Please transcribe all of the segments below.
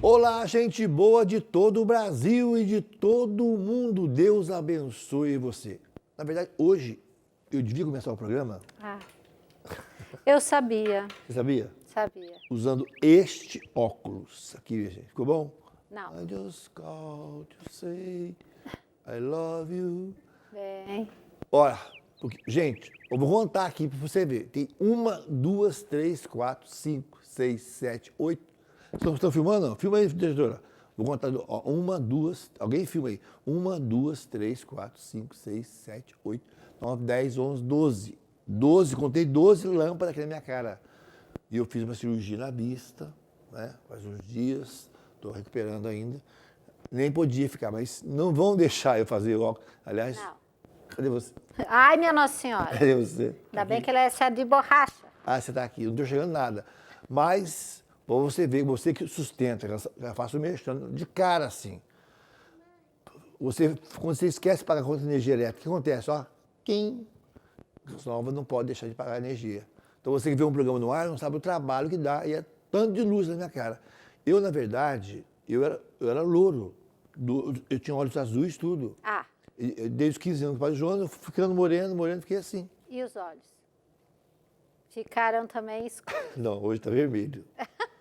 Olá, gente boa de todo o Brasil e de todo o mundo. Deus abençoe você. Na verdade, hoje eu devia começar o programa. Eu sabia. Você sabia? Sabia. Usando este óculos aqui, gente. Ficou bom? Não. I just called to say I love you. Bem. Olha, gente, eu vou contar aqui para você ver. Tem 1, 2, 3, 4, 5, 6, 7, 8. Estão filmando? Não? Filma aí, diretora. Vou contar. 1, 2. Alguém filma aí. 1, 2, 3, 4, 5, 6, 7, 8, 9, 10, 11, 12. 12, contei 12 lâmpadas aqui na minha cara. E eu fiz uma cirurgia na vista, né? Faz uns dias. Estou recuperando ainda. Nem podia ficar, mas não vão deixar eu fazer óculos. Aliás, Não. cadê você? Ai, minha Nossa Senhora. Cadê você? Ainda bem que ela é de borracha. Ah, você está aqui. Não estou chegando nada. Mas, para você ver, você que sustenta, já faço o mexendo de cara assim. Quando você esquece de pagar a conta de energia elétrica, o que acontece? Ó, quem nova não pode deixar de pagar a energia. Então você que vê um programa no ar não sabe o trabalho que dá e é tanto de luz na minha cara. Eu, na verdade, eu era louro. Eu tinha olhos azuis, tudo. Desde os 15 anos do Padre Jonas, eu fui ficando moreno, fiquei assim. E os olhos? Ficaram também escuros. Não, hoje está vermelho.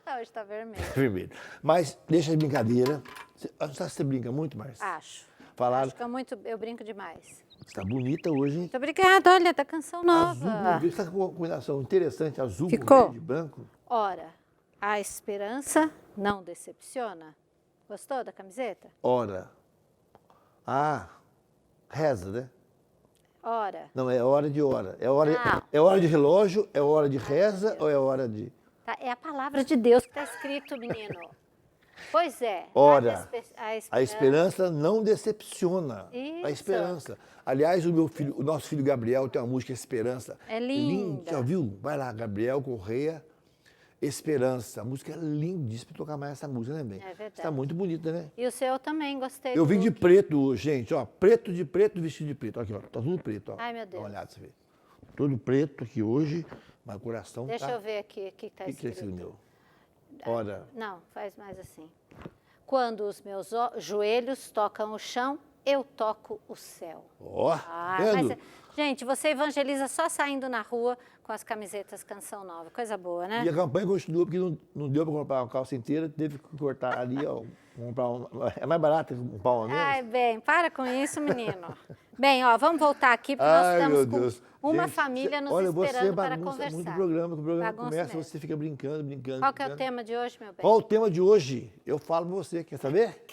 Hoje está vermelho. Vermelho. Mas deixa de brincadeira. Você brinca muito, Márcia? Acho. Falaram. Acho que eu brinco demais. Você está bonita hoje, hein? Muito obrigada, olha, tá canção nova. Azul com verde. Você está com uma combinação interessante, azul Ficou? com verde e branco. Ora, a esperança não decepciona. Gostou da camiseta? Ora. Reza, né? Ora. Não, é hora de hora. Não. É hora de relógio, é hora de reza ou é hora de... Tá, é a palavra de Deus que está escrito, menino. Pois é. Ora, A esperança não decepciona. Isso. A esperança. Aliás, o nosso filho Gabriel tem uma música Esperança. É linda. Já viu? Vai lá, Gabriel Correia, Esperança. A música é lindíssima para tocar mais essa música, né, bem? É verdade. Está muito bonita, né? E o seu também, gostei. Eu vim de preto hoje, gente, ó. Preto de preto, vestido de preto. Aqui, ó. Tá tudo preto, ó. Ai, meu Deus. Dá uma olhada, você vê. Todo preto aqui hoje, mas o coração Deixa tá... eu ver aqui o que está O que é escrito. esse meu? Ora. Não, faz mais assim. Quando os meus joelhos tocam o chão, eu toco o céu. Ó, vendo? Mas, gente, você evangeliza só saindo na rua com as camisetas Canção Nova. Coisa boa, né? E a campanha continua, porque não deu para comprar uma calça inteira, teve que cortar ali, ó, comprar é mais barato um pau a menos. Ai, bem, para com isso, menino. Bem, ó, vamos voltar aqui, porque nós estamos com uma família nos esperando para conversar. Muito programa, que o programa Bagunça começa, mesmo. você fica brincando. Qual que é o tema de hoje, meu bem? Qual o tema de hoje? Eu falo para você, quer saber?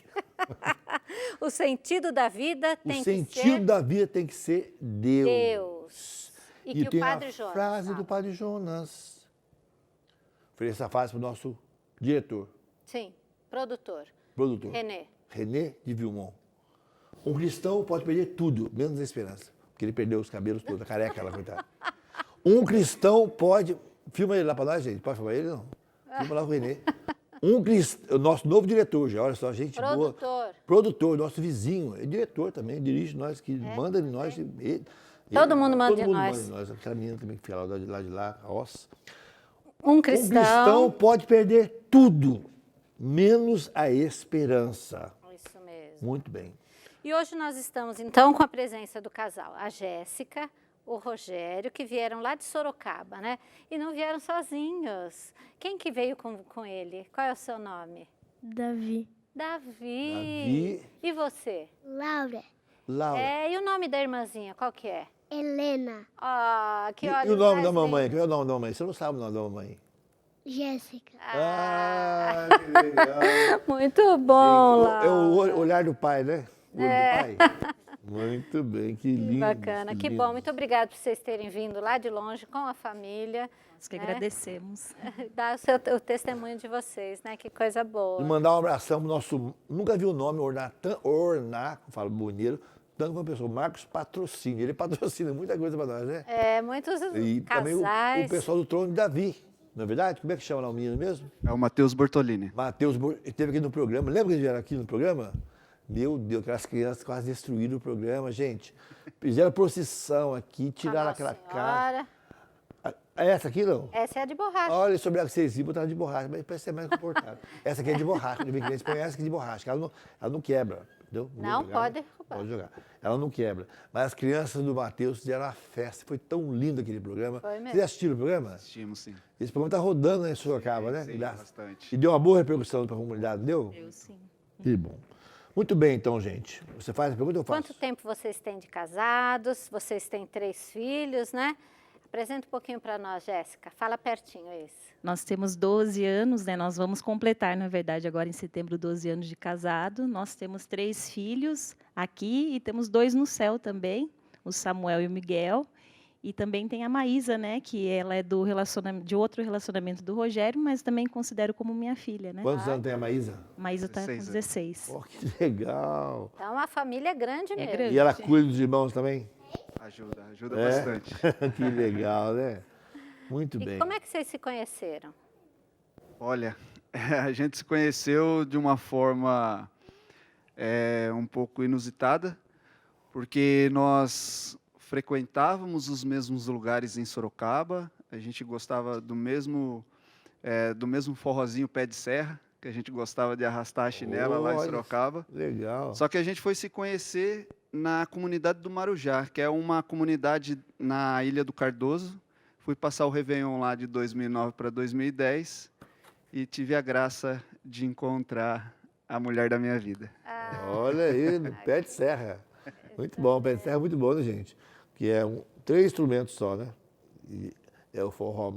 O sentido da vida tem que ser... O sentido da vida tem que ser Deus. E que o tem Padre a Jonas frase fala. do Padre Jonas. Falei essa frase para o nosso diretor. Sim, produtor. René de Vilmont. Um cristão pode perder tudo, menos a esperança. Porque ele perdeu os cabelos todos, a careca lá, coitado. Um cristão pode... Filma ele lá para nós, gente. Pode filmar ele, não? Filma lá o René. O nosso novo diretor, já, olha só, gente boa. Produtor, nosso vizinho. É diretor também, dirige nós, que manda em nós. Todo mundo manda de nós. Aquela menina também que fica lá de lá, a Ossa. Um cristão pode perder tudo, menos a esperança. Isso mesmo. Muito bem. E hoje nós estamos, então, com a presença do casal, a Jéssica, o Rogério, que vieram lá de Sorocaba, né? E não vieram sozinhos. Quem que veio com ele? Qual é o seu nome? Davi. Davi. E você? Laura. E o nome da irmãzinha, qual que é? Helena. Ah, que olhos E o nome da mais mamãe? lindos. Qual é o nome da mamãe? Você não sabe o nome da mamãe? Jéssica. Que legal. Muito bom, Laura. É o olhar do pai, né? O olho do pai. Muito bem, que lindo. Bacana, que bom. Muito obrigada por vocês terem vindo lá de longe com a família. Nós que agradecemos. Dar o testemunho de vocês, né? Que coisa boa. E mandar um abração pro nosso... Nunca vi o nome, Ornaco, falo bonito, tanto uma pessoa, Marcos Patrocínio. Ele patrocina muita coisa para nós, né? Muitos E também casais. o pessoal do Trono de Davi, não é verdade? Como é que chama lá o menino mesmo? É o Matheus Bortolini. Matheus, ele esteve aqui no programa. Lembra que eles vieram aqui no programa? Meu Deus, aquelas crianças quase destruíram o programa, gente. Fizeram procissão aqui, tiraram aquela cara. Essa aqui não? Essa é a de borracha. Olha, sobre a que vocês botar de borracha, mas parece ser mais comportado. Essa aqui é de borracha, quando vem cliente, põe essa aqui de borracha, que ela não quebra, entendeu? Não, Jogar, pode derrubar. Pode jogar. Ela não quebra. Mas as crianças do Matheus fizeram uma festa, foi tão lindo aquele programa. Foi mesmo. Vocês assistiram o programa? Assistimos, sim. Esse programa está rodando em Sorocaba, né? Sim, bastante. E deu uma boa repercussão para a comunidade, deu? Eu sim. Que bom. Muito bem, então, gente. Você faz a pergunta ou eu faço? Quanto tempo vocês têm de casados? Vocês têm 3 filhos, né? Apresenta um pouquinho para nós, Jéssica. Fala pertinho isso. Nós temos 12 anos, né? Nós vamos completar, na verdade, agora em setembro, 12 anos de casado. Nós temos 3 filhos aqui e temos 2 no céu também, o Samuel e o Miguel. E também tem a Maísa, né? Que ela é de outro relacionamento do Rogério, mas também considero como minha filha, né? Quantos anos tem a Maísa? A Maísa está com 16 anos. 16. Oh, que legal. Então, a família é grande mesmo. grande. E ela cuida dos irmãos também? Ajuda É? bastante. Que legal, né? Muito E bem. como é que vocês se conheceram? Olha, a gente se conheceu de uma forma um pouco inusitada, porque nós frequentávamos os mesmos lugares em Sorocaba, a gente gostava do mesmo forrozinho pé de serra, que a gente gostava de arrastar a chinela lá em Olha, Sorocaba. Legal. Só que a gente foi se conhecer na comunidade do Marujá, que é uma comunidade na Ilha do Cardoso. Fui passar o Réveillon lá de 2009 para 2010 e tive a graça de encontrar a mulher da minha vida. Olha aí, pé de serra. Muito bom, pé de serra é muito bom, né, gente? Que é 3 instrumentos só, né? E é o forró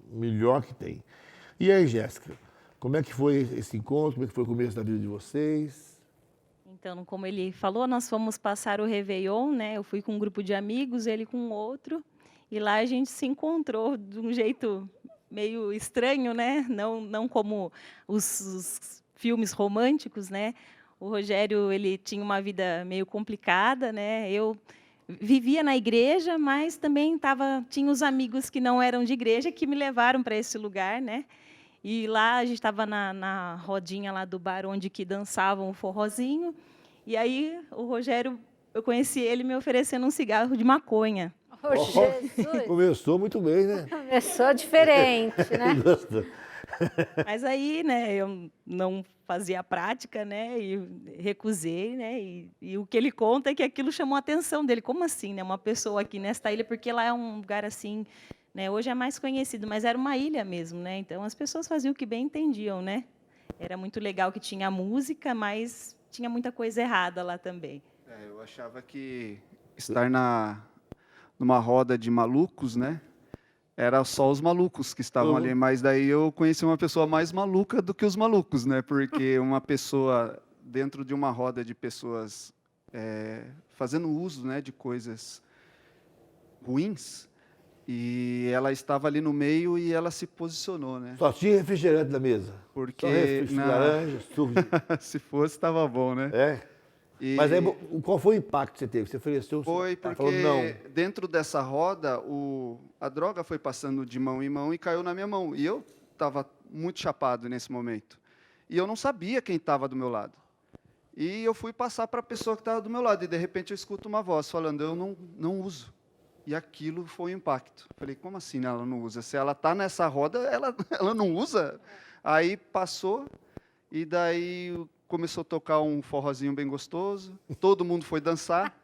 melhor que tem. E aí, Jéssica, como é que foi esse encontro? Como é que foi o começo da vida de vocês? Então, como ele falou, nós fomos passar o Réveillon, né? Eu fui com um grupo de amigos, ele com outro. E lá a gente se encontrou de um jeito meio estranho, né? Não como os filmes românticos, né? O Rogério, ele tinha uma vida meio complicada, né? Eu vivia na igreja, mas também tinha os amigos que não eram de igreja que me levaram para esse lugar, né? E lá a gente estava na rodinha lá do bar onde que dançavam o forrozinho. E aí o Rogério, eu conheci ele me oferecendo um cigarro de maconha. Oh, Jesus! Começou muito bem, né? Começou diferente, né? Gostou. Mas aí, né, eu não fazia a prática, né, e recusei, né, e o que ele conta é que aquilo chamou a atenção dele. Como assim, né, uma pessoa aqui nesta ilha, porque lá é um lugar assim, né, hoje é mais conhecido, mas era uma ilha mesmo, né, então as pessoas faziam o que bem entendiam, né. Era muito legal que tinha música, mas tinha muita coisa errada lá também. Eu achava que estar numa roda de malucos, né? Era só os malucos que estavam ali, mas daí eu conheci uma pessoa mais maluca do que os malucos, né? Porque uma pessoa dentro de uma roda de pessoas fazendo uso, né, de coisas ruins, e ela estava ali no meio e ela se posicionou, né? Só tinha refrigerante na mesa. Porque Só refrigerante, laranja, suco. se fosse estava bom, né? É. E Mas aí, qual foi o impacto que você teve? Você ofereceu? foi Ela porque falou, não. dentro dessa roda a droga foi passando de mão em mão e caiu na minha mão. E eu estava muito chapado nesse momento. E eu não sabia quem estava do meu lado. E eu fui passar para a pessoa que estava do meu lado. E, de repente, eu escuto uma voz falando, eu não uso. E aquilo foi um impacto. Falei, como assim ela não usa? Se ela está nessa roda, ela não usa? Aí passou, e daí começou a tocar um forrozinho bem gostoso. Todo mundo foi dançar.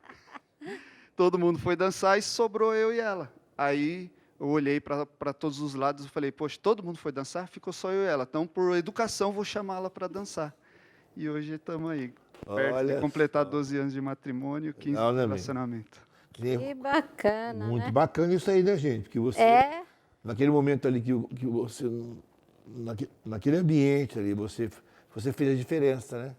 Todo mundo foi dançar e sobrou eu e ela. Aí eu olhei para todos os lados e falei, poxa, todo mundo foi dançar? Ficou só eu e ela. Então, por educação, vou chamá-la para dançar. E hoje estamos aí, perto Olha de completar só. 12 anos de matrimônio, 15 Legal, de né, relacionamento. Que bacana, Muito né? bacana isso aí, né, gente? Porque você, naquele momento ali que você, naquele ambiente ali, você fez a diferença, né?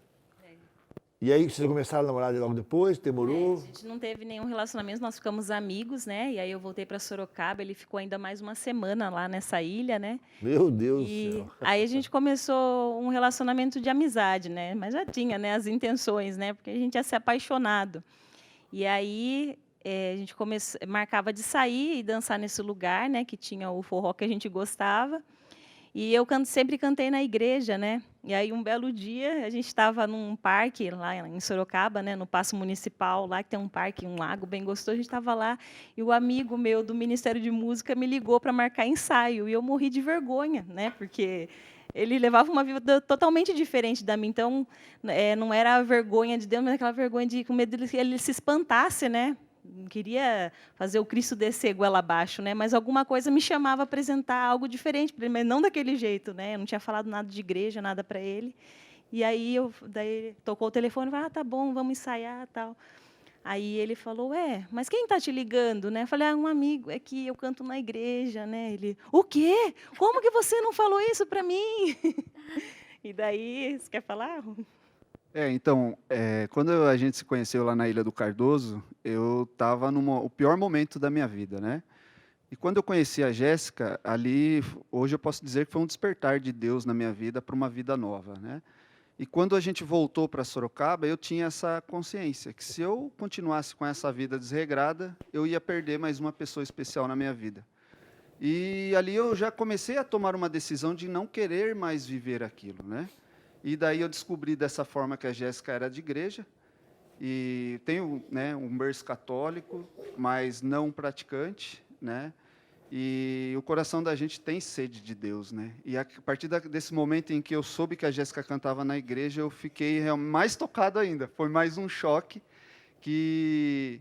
E aí, vocês começaram a namorar logo depois? Demorou? A gente não teve nenhum relacionamento, nós ficamos amigos, né? E aí eu voltei para Sorocaba, ele ficou ainda mais uma semana lá nessa ilha, né? Meu Deus do E céu. aí a gente começou um relacionamento de amizade, né? Mas já tinha, né, as intenções, né? Porque a gente ia ser apaixonado. E aí a gente marcava de sair e dançar nesse lugar, né? Que tinha o forró que a gente gostava. E eu sempre cantei na igreja, né? E aí, um belo dia, a gente estava num parque lá em Sorocaba, né, no Paço Municipal, lá que tem um parque, um lago bem gostoso. A gente estava lá e o amigo meu do Ministério de Música me ligou para marcar ensaio. E eu morri de vergonha, né? Porque ele levava uma vida totalmente diferente da minha. Então, não era a vergonha de Deus, mas aquela vergonha de com medo de ele se espantasse, né? Não queria fazer o Cristo descer goela abaixo, né? Mas alguma coisa me chamava a apresentar algo diferente para ele, mas não daquele jeito, né? Eu não tinha falado nada de igreja, nada para ele. E aí daí tocou o telefone, e falei, tá bom, vamos ensaiar, tal. Aí ele falou, mas quem está te ligando, né? Eu falei, um amigo, é que eu canto na igreja, né? Ele, o quê? Como que você não falou isso para mim? E daí, você quer falar? Então, quando a gente se conheceu lá na Ilha do Cardoso, eu estava no pior momento da minha vida, né? E quando eu conheci a Jéssica, ali, hoje eu posso dizer que foi um despertar de Deus na minha vida para uma vida nova, né? E quando a gente voltou para Sorocaba, eu tinha essa consciência que se eu continuasse com essa vida desregrada, eu ia perder mais uma pessoa especial na minha vida. E ali eu já comecei a tomar uma decisão de não querer mais viver aquilo, né? E daí eu descobri dessa forma que a Jéssica era de igreja, e tenho, né, um berço católico, mas não praticante, né? E o coração da gente tem sede de Deus, né? E a partir desse momento em que eu soube que a Jéssica cantava na igreja, eu fiquei mais tocado ainda. Foi mais um choque que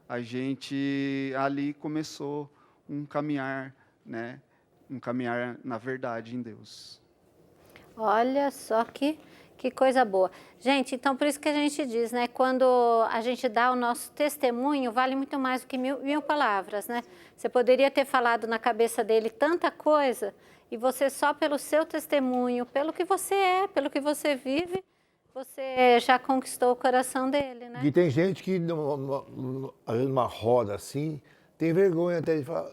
a gente ali começou um caminhar, né? Um caminhar na verdade em Deus. Olha só que coisa boa. Gente, então por isso que a gente diz, né? Quando a gente dá o nosso testemunho, vale muito mais do que mil palavras, né? Você poderia ter falado na cabeça dele tanta coisa e você só pelo seu testemunho, pelo que você é, pelo que você vive, você já conquistou o coração dele, né? E tem gente que, às vezes, numa roda assim, tem vergonha até de falar,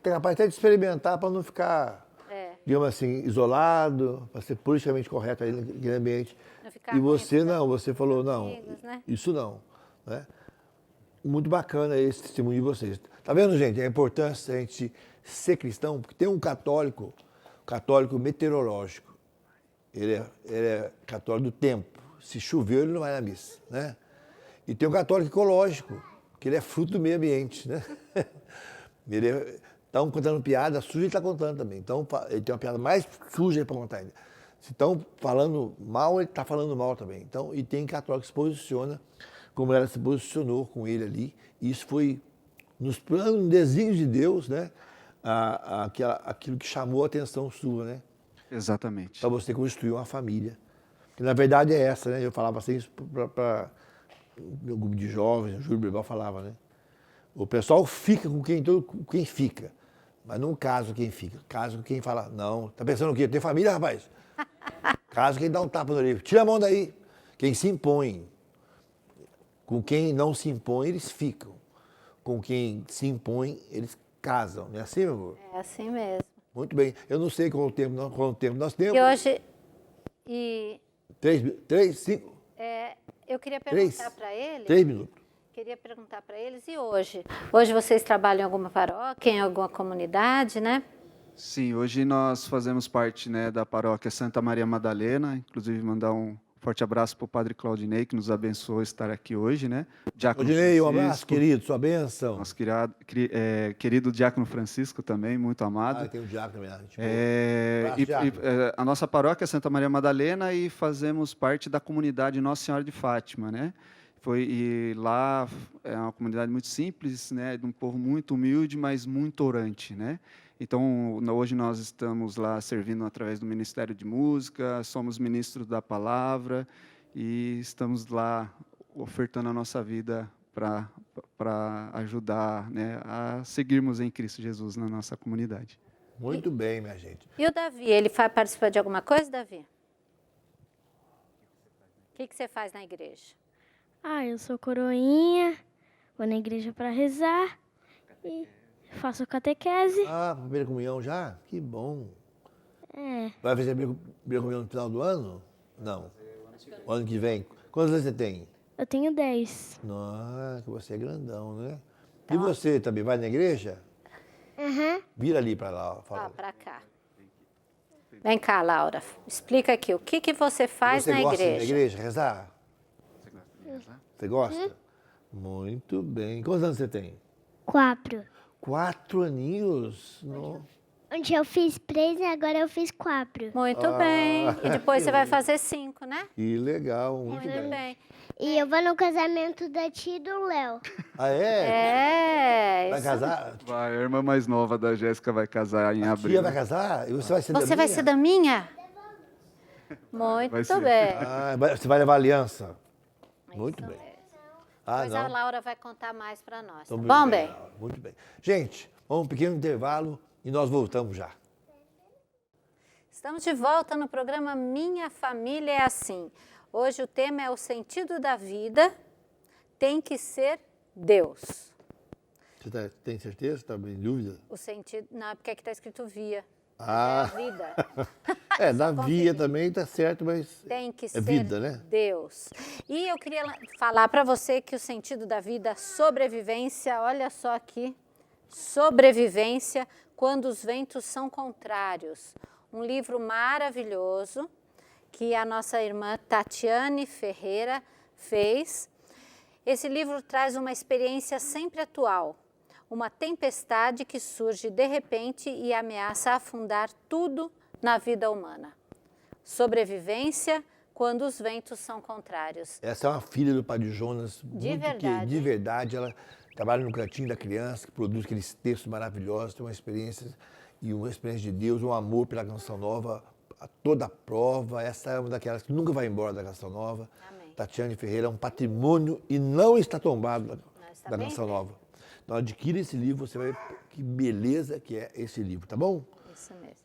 tem capaz até de experimentar para não ficar... digamos assim, isolado, para ser politicamente correto aí naquele ambiente. E você não, você falou, não, amigos, né? Isso não. Né? Muito bacana esse testemunho de vocês. Tá vendo, gente, a importância da gente ser cristão, porque tem um católico meteorológico. Ele é católico do tempo. Se choveu, ele não vai na missa. Né? E tem um católico ecológico, que ele é fruto do meio ambiente. Né? Estão contando piada suja, ele está contando também. Então, ele tem uma piada mais suja para contar ainda. Se estão falando mal, ele está falando mal também. Então, e tem católico que se posiciona como ela se posicionou com ele ali. E isso foi nos planos, nos desígnios de Deus, né? Aquilo que chamou a atenção sua, né? Exatamente. Para você construir uma família. Que na verdade é essa, né? Eu falava assim isso para o grupo de jovens, o Júlio Bebal falava, né? O pessoal fica com quem fica, mas não casa quem fica. Casa com quem fala, não, tá pensando o quê? Tem família, rapaz? Casa quem dá um tapa no livro. Tira a mão daí. Quem se impõe. Com quem não se impõe, eles ficam. Com quem se impõe, eles casam. Não é assim, meu amor? É assim mesmo. Muito bem. Eu não sei qual o tempo nós temos. E hoje... 3, 5? Eu queria perguntar para ele... 3 minutos. Queria perguntar para eles, e hoje? Hoje vocês trabalham em alguma paróquia, em alguma comunidade, né? Sim, hoje nós fazemos parte, né, da paróquia Santa Maria Madalena, inclusive mandar um forte abraço para o Padre Claudinei, que nos abençoou estar aqui hoje, né? Claudinei, um abraço, querido, sua bênção. Nosso querido Diácono Francisco também, muito amado. Tem o Diácono também. A nossa paróquia é Santa Maria Madalena e fazemos parte da comunidade Nossa Senhora de Fátima, né? E lá é uma comunidade muito simples, né, de um povo muito humilde, mas muito orante, né? Então, hoje nós estamos lá servindo através do Ministério de Música, somos ministros da Palavra e estamos lá ofertando a nossa vida para ajudar, né, a seguirmos em Cristo Jesus na nossa comunidade. Muito bem, minha gente. E o Davi, ele participa de alguma coisa, Davi? O que você faz na igreja? Eu sou coroinha, vou na igreja para rezar e faço catequese. Primeira comunhão já? Que bom. Vai fazer a primeira comunhão no final do ano? Não. O ano que vem. Quantos anos você tem? Eu tenho 10. Nossa, você é grandão, né? E você também vai na igreja? Uhum. Vira ali para lá. Para cá. Vem cá, Laura, explica aqui, o que você faz Você na gosta de ir igreja? na igreja, rezar? Você gosta de rezar? Você gosta? Muito bem. Quantos anos você tem? 4. 4 aninhos? No... Onde eu fiz 3 e agora eu fiz 4. Muito bem. E depois você vai fazer 5, né? Que legal, muito Muito bem. bem. E eu vou no casamento da tia e do Léo. Ah, é? É, Vai isso. casar? Vai, a irmã mais nova da Jéssica vai casar em A abril. tia vai casar? E você vai ser da Você vai minha? ser da minha? Muito Vai ser. bem. Ah, você vai levar aliança? Muito Isso bem. mesmo. Ah, Depois a não. Laura vai contar mais para nós. Tá Então, bom, bem? Muito bem. Gente, vamos um pequeno intervalo e nós voltamos já. Estamos de volta no programa Minha Família é Assim. Hoje o tema é o sentido da vida tem que ser Deus. Você tem certeza? Está em dúvida? O sentido... Não, é porque aqui está escrito via. Ah, É a vida. é, na Só via conferir. também está certo, mas Tem que é ser vida, né? Deus. E eu queria falar para você que o sentido da vida, sobrevivência, olha só aqui, sobrevivência quando os ventos são contrários. Um livro maravilhoso que a nossa irmã Tatiane Ferreira fez. Esse livro traz uma experiência sempre atual. Uma tempestade que surge de repente e ameaça afundar tudo na vida humana. Sobrevivência quando os ventos são contrários. Essa é uma filha do Padre Jonas. Verdade. De verdade, ela trabalha no Cantinho da Criança, que produz aqueles textos maravilhosos, tem uma experiência de Deus, um amor pela Canção Nova, a toda prova. Essa é uma daquelas que nunca vai embora da Canção Nova. Amém. Tatiane Ferreira é um patrimônio e não está tombado está da bem Canção bem. Nova. Então adquira esse livro, você vai ver que beleza que é esse livro, tá bom? Isso mesmo.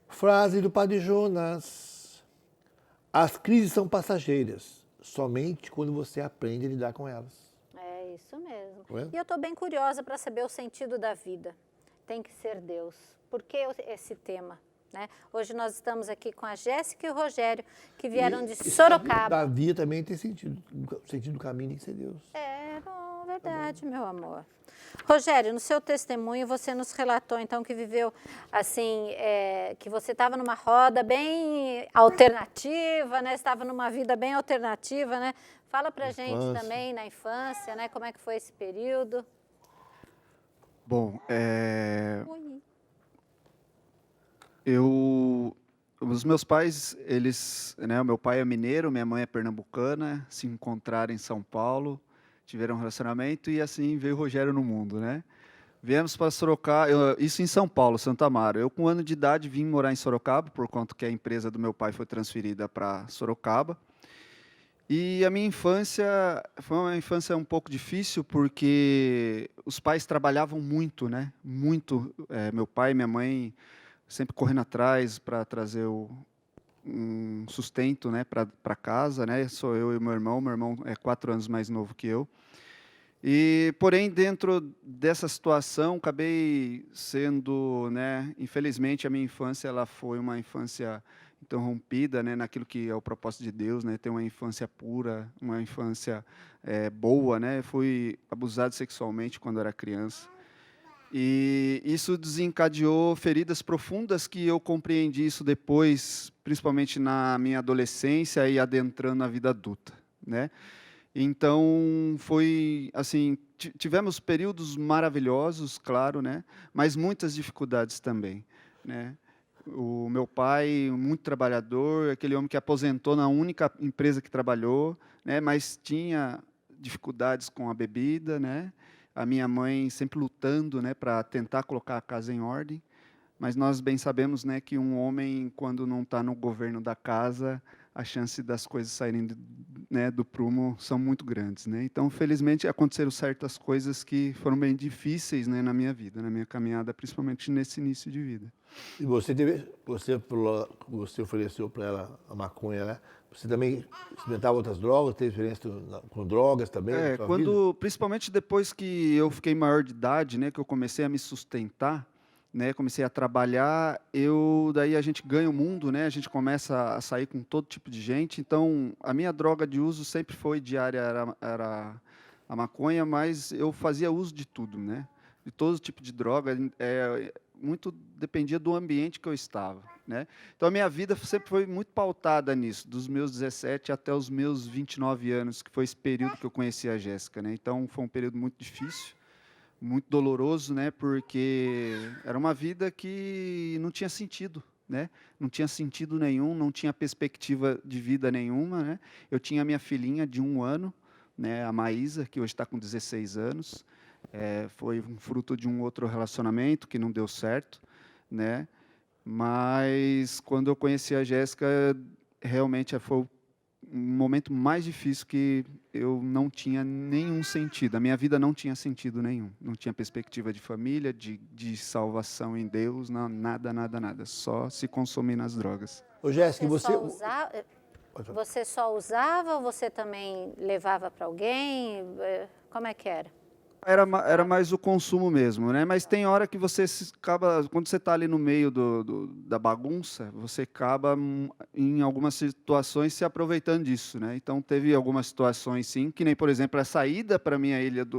Frase do Padre Jonas. As crises são passageiras, somente quando você aprende a lidar com elas. É isso mesmo. Não é? E eu estou bem curiosa para saber o sentido da vida. Tem que ser Deus. Por que esse tema? Né? Hoje nós estamos aqui com a Jéssica e o Rogério, que vieram de Sorocaba. Da via também tem sentido. O sentido do caminho tem que ser Deus. É, bom, verdade, meu amor. Rogério, no seu testemunho, você nos relatou, então, que viveu, assim, que você estava numa roda bem alternativa, né? Estava numa vida bem alternativa, né? Fala pra gente Infância. também, na infância, né? Como é que foi esse período? Bom, Oi. os meus pais, eles, né, o meu pai é mineiro, minha mãe é pernambucana, se encontraram em São Paulo, tiveram um relacionamento e assim veio o Rogério no mundo, né? Viemos para Sorocaba, isso em São Paulo, Santo Amaro. Eu, com 1 ano de idade, vim morar em Sorocaba, por conta que a empresa do meu pai foi transferida para Sorocaba. E a minha infância foi uma infância um pouco difícil, porque os pais trabalhavam muito, né? Muito. Meu pai e minha mãe sempre correndo atrás para trazer um sustento, né, para casa, né? Sou eu e meu irmão é 4 anos mais novo que eu. E, porém, dentro dessa situação, acabei sendo, né, infelizmente, a minha infância ela foi uma infância interrompida, né, naquilo que é o propósito de Deus, né, ter uma infância pura, uma infância boa, né? Fui abusado sexualmente quando era criança. E isso desencadeou feridas profundas que eu compreendi isso depois, principalmente na minha adolescência e adentrando na vida adulta, né? Então, foi assim, tivemos períodos maravilhosos, claro, né? Mas muitas dificuldades também, né? O meu pai, muito trabalhador, aquele homem que aposentou na única empresa que trabalhou, né? Mas tinha dificuldades com a bebida, né? A minha mãe sempre lutando, né, para tentar colocar a casa em ordem. Mas nós bem sabemos, né, que um homem, quando não está no governo da casa, a chance das coisas saírem, né, do prumo são muito grandes, né? Então, felizmente, aconteceram certas coisas que foram bem difíceis, né, na minha vida, na minha caminhada, principalmente nesse início de vida. E você ofereceu para ela a maconha, né? Você também experimentava outras drogas, teve experiência com drogas também? na sua vida? Principalmente depois que eu fiquei maior de idade, né, que eu comecei a me sustentar, né, comecei a trabalhar, daí a gente ganha o mundo, né, a gente começa a sair com todo tipo de gente. Então, a minha droga de uso sempre foi diária, era a maconha, mas eu fazia uso de tudo, né, de todo tipo de droga. muito dependia do ambiente que eu estava, né? Então, a minha vida sempre foi muito pautada nisso, dos meus 17 até os meus 29 anos, que foi esse período que eu conheci a Jéssica, né? Então, foi um período muito difícil, muito doloroso, né? Porque era uma vida que não tinha sentido, né? Não tinha sentido nenhum, não tinha perspectiva de vida nenhuma, né? Eu tinha minha filhinha de 1 ano, né? A Maísa, que hoje está com 16 anos. Foi um fruto de um outro relacionamento que não deu certo, né? Mas quando eu conheci a Jéssica, realmente foi o momento mais difícil, que eu não tinha nenhum sentido. A minha vida não tinha sentido nenhum. Não tinha perspectiva de família, de salvação em Deus, não, nada, nada, nada. Só se consumir nas drogas. Ô, Jéssica, Você só usava ou você também levava para alguém? Como é que era? Era mais o consumo mesmo, né? Mas tem hora que você acaba, quando você está ali no meio da bagunça, você acaba, em algumas situações, se aproveitando disso, né? Então, teve algumas situações, sim, que nem, por exemplo, a saída para mim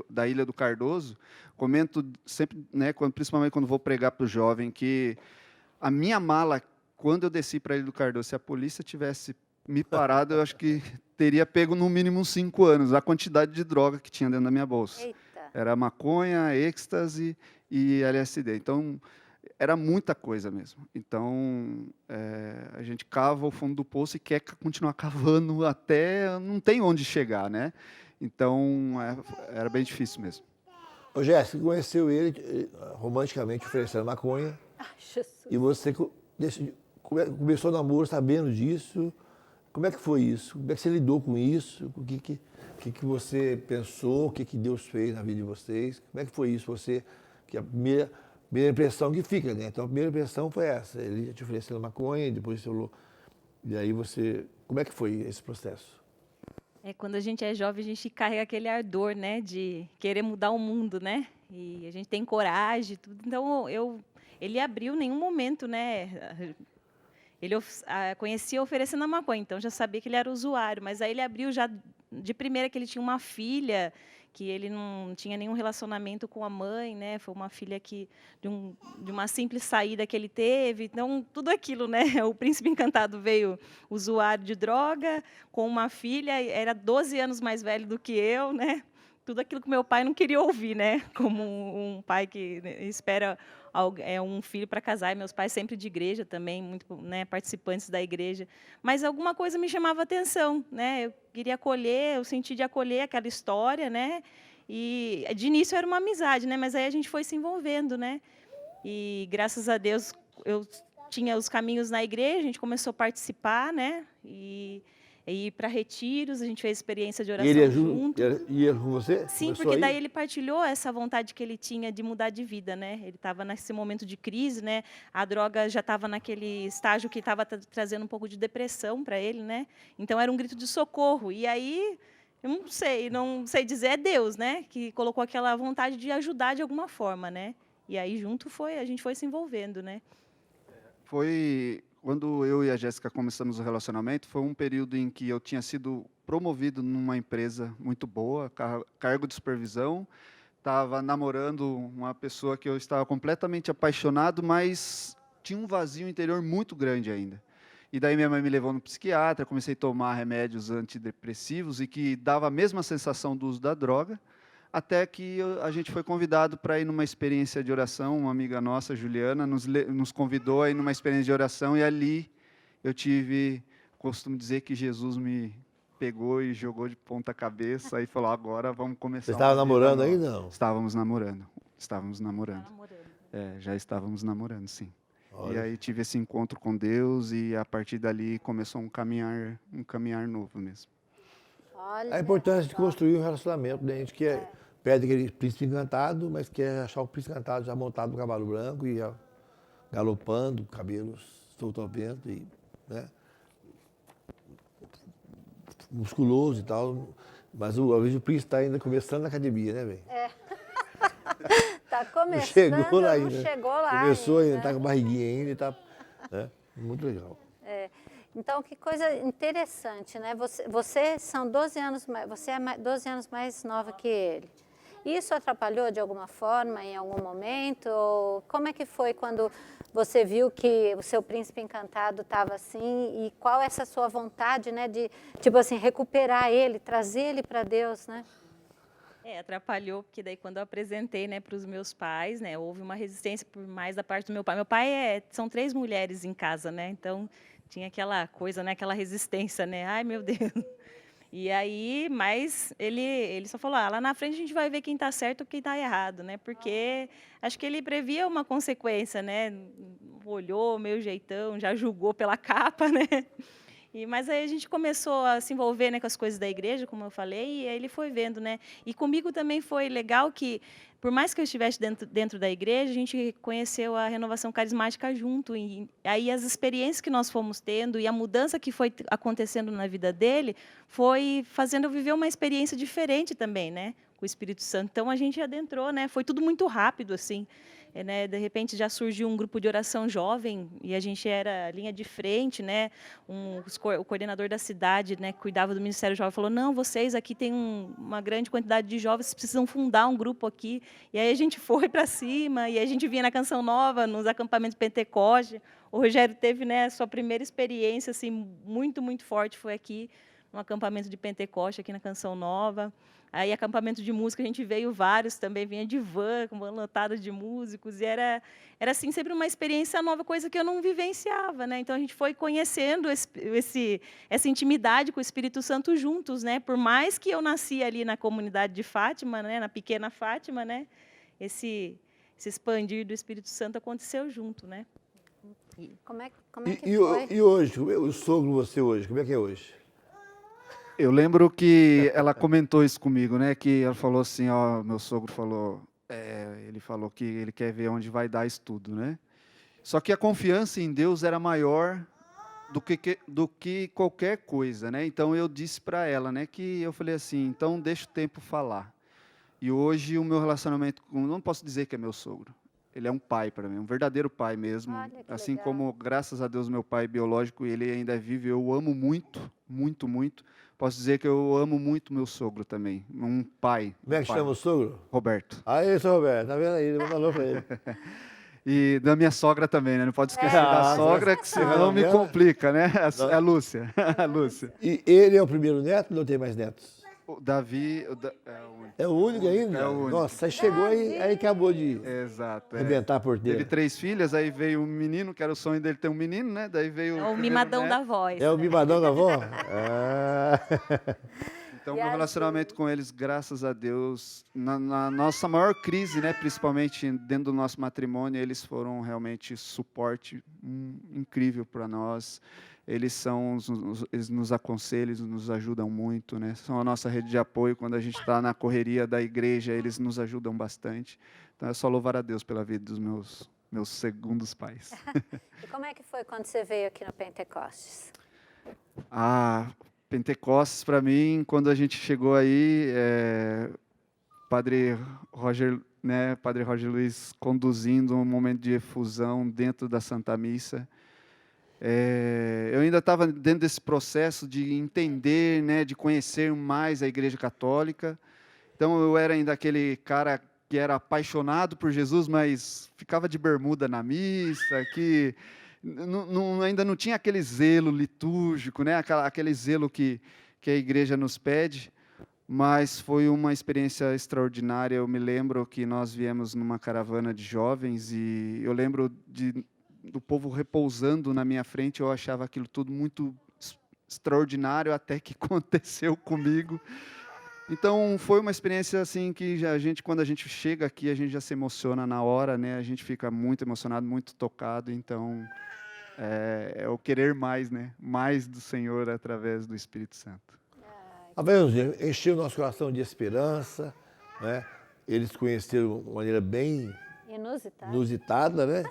da Ilha do Cardoso. Comento sempre, né, principalmente quando vou pregar para o jovem, que a minha mala, quando eu desci para a Ilha do Cardoso, se a polícia tivesse me parado, eu acho que teria pego no mínimo uns 5 anos, a quantidade de droga que tinha dentro da minha bolsa. Eita. Era maconha, êxtase e LSD. Então, era muita coisa mesmo. Então, a gente cava o fundo do poço e quer continuar cavando até não tem onde chegar, né? Então, era bem difícil mesmo. Ô, Jéssica, conheceu ele romanticamente oferecendo maconha. Ai, Jesus. E você começou o namoro sabendo disso. Como é que foi isso? Como é que você lidou com isso? O que você pensou? O que Deus fez na vida de vocês? Como é que foi isso? Que a primeira impressão que fica, né? Então, a primeira impressão foi essa. Ele já te oferecendo maconha, depois você falou... E aí você... Como é que foi esse processo? Quando a gente é jovem, a gente carrega aquele ardor, né, de querer mudar o mundo, né? E a gente tem coragem, tudo. Então, ele abriu em nenhum momento, né? Ele conhecia oferecendo a maconha, então já sabia que ele era usuário, mas aí ele abriu já de primeira que ele tinha uma filha, que ele não tinha nenhum relacionamento com a mãe, né? Foi uma filha de uma simples saída que ele teve. Então, tudo aquilo, né? O príncipe encantado veio usuário de droga, com uma filha, era 12 anos mais velho do que eu, né? Tudo aquilo que meu pai não queria ouvir, né? Como um pai que espera um filho para casar. E meus pais sempre de igreja também, muito, né, participantes da igreja. Mas alguma coisa me chamava a atenção, né? Eu queria acolher, eu senti de acolher aquela história, né? E de início era uma amizade, né? Mas aí a gente foi se envolvendo, né? E graças a Deus eu tinha os caminhos na igreja, a gente começou a participar, né? E ir para retiros, a gente fez experiência de oração junto. Ia com você? Sim, porque daí ele partilhou essa vontade que ele tinha de mudar de vida, né? Ele estava nesse momento de crise, né? A droga já estava naquele estágio que estava trazendo um pouco de depressão para ele, né? Então era um grito de socorro. E aí, eu não sei dizer, é Deus, né? Que colocou aquela vontade de ajudar de alguma forma, né? E aí a gente foi se envolvendo, né? Quando eu e a Jéssica começamos o relacionamento, foi um período em que eu tinha sido promovido numa empresa muito boa, cargo de supervisão. Estava namorando uma pessoa que eu estava completamente apaixonado, mas tinha um vazio interior muito grande ainda. E daí minha mãe me levou no psiquiatra, comecei a tomar remédios antidepressivos e que dava a mesma sensação do uso da droga, até que a gente foi convidado para ir numa experiência de oração. Uma amiga nossa, Juliana, nos convidou a ir numa experiência de oração, e ali eu costumo dizer que Jesus me pegou e jogou de ponta cabeça e falou, agora vamos começar. Você estava namorando aí, não? Estávamos namorando. Já estávamos namorando, sim. Olha. E aí tive esse encontro com Deus e a partir dali começou um caminhar novo mesmo. Olha, a importância de construir um relacionamento, né? A gente pede aquele príncipe encantado, mas quer achar o príncipe encantado já montado no cavalo branco e já galopando, cabelos soltos ao vento, e, né? Musculoso e tal. Mas às vezes o príncipe está ainda começando na academia, né, velho? Está começando, chegou lá ainda. Não chegou lá Começou ainda, está com a barriguinha ainda e está... Né? Muito legal. Então, que coisa interessante, né? Você são 12 anos, você é 12 anos mais nova que ele. Isso atrapalhou de alguma forma, em algum momento? Ou como é que foi quando você viu que o seu príncipe encantado estava assim? E qual é essa sua vontade, né, de, tipo assim, recuperar ele, trazer ele para Deus, né? Atrapalhou, porque daí quando eu apresentei, né, para os meus pais, né, houve uma resistência por mais da parte do meu pai. Meu pai são 3 mulheres em casa, né, então tinha aquela coisa, né, aquela resistência, né, ai meu Deus. E aí, mas ele só falou, lá na frente a gente vai ver quem está certo e quem está errado, né, porque acho que ele previa uma consequência, né, olhou meu jeitão, já julgou pela capa, né. Mas aí a gente começou a se envolver, né, com as coisas da igreja, como eu falei, e aí ele foi vendo, né. E comigo também foi legal que, por mais que eu estivesse dentro da igreja, a gente conheceu a renovação carismática junto. E aí as experiências que nós fomos tendo e a mudança que foi acontecendo na vida dele foi fazendo eu viver uma experiência diferente também, né, com o Espírito Santo. Então a gente adentrou, né, foi tudo muito rápido, assim. Né, de repente já surgiu um grupo de oração jovem e a gente era linha de frente, né? O coordenador da cidade, né, que cuidava do Ministério Jovem, falou: não, vocês aqui têm uma grande quantidade de jovens, vocês precisam fundar um grupo aqui. E aí a gente foi para cima e aí a gente vinha na Canção Nova, nos acampamentos Pentecoste. O Rogério teve, né, a sua primeira experiência assim muito, muito forte, foi aqui no acampamento de Pentecoste, aqui na Canção Nova. Aí, acampamento de música, a gente veio vários também, vinha de van, com van lotada de músicos, e era assim, sempre uma experiência nova, coisa que eu não vivenciava, né? Então, a gente foi conhecendo essa intimidade com o Espírito Santo juntos, né? Por mais que eu nasci ali na comunidade de Fátima, né? Na pequena Fátima, né? Esse expandir do Espírito Santo aconteceu junto, né? Como é que E, foi? e hoje, o sogro você hoje, como é que é hoje? Eu lembro que ela comentou isso comigo, né? Que ela falou assim, ó, meu sogro falou, ele falou que ele quer ver onde vai dar estudo, né? Só que a confiança em Deus era maior do que qualquer coisa, né? Então eu disse para ela, né? Que eu falei assim, então deixa o tempo falar. E hoje o meu relacionamento com, não posso dizer que é meu sogro. Ele é um pai para mim, um verdadeiro pai mesmo. Olha, que Assim legal. como, graças a Deus, meu pai biológico, ele ainda vive, eu amo muito, muito, muito. Posso dizer que eu amo muito meu sogro também, um pai. Como é que pai. chama o sogro? Roberto. Aí, seu Roberto, tá vendo aí? Manda alô pra ele. E da minha sogra também, né? Não pode esquecer da Ah, sogra, que senão me complica, né? A Lúcia. A Lúcia. E ele é o primeiro neto ou não tem mais netos? O Davi É o único ainda? É o único. Nossa, aí chegou aí acabou de exato. arrebentar a porteira. Teve 3 filhas, aí veio um menino, que era o sonho dele ter um menino, né? Daí veio É o mimadão da voz. É o né? mimadão da avó? Ah. Então, E meu assim- relacionamento com eles, graças a Deus, na nossa maior crise, né, principalmente dentro do nosso matrimônio, eles foram realmente suporte incrível para nós. Eles eles nos aconselham, eles nos ajudam muito, né? São a nossa rede de apoio quando a gente está na correria da igreja, eles nos ajudam bastante. Então, é só louvar a Deus pela vida dos meus segundos pais. E como é que foi quando você veio aqui no Pentecostes? Pentecostes, para mim, quando a gente chegou aí, Padre Roger Luiz conduzindo um momento de efusão dentro da Santa Missa. Eu ainda estava dentro desse processo de entender, né, de conhecer mais a Igreja Católica. Então, eu era ainda aquele cara que era apaixonado por Jesus, mas ficava de bermuda na missa, que ainda não tinha aquele zelo litúrgico, né, aquele zelo que a Igreja nos pede. Mas foi uma experiência extraordinária. Eu me lembro que nós viemos numa caravana de jovens e eu lembro do povo repousando na minha frente. Eu achava aquilo tudo muito extraordinário até que aconteceu comigo. Então foi uma experiência assim que quando a gente chega aqui, a gente já se emociona na hora, né? A gente fica muito emocionado, muito tocado. Então é o querer mais, né? Mais do Senhor através do Espírito Santo. Encheu o nosso coração de esperança, né? Eles conheceram de uma maneira bem inusitada, né?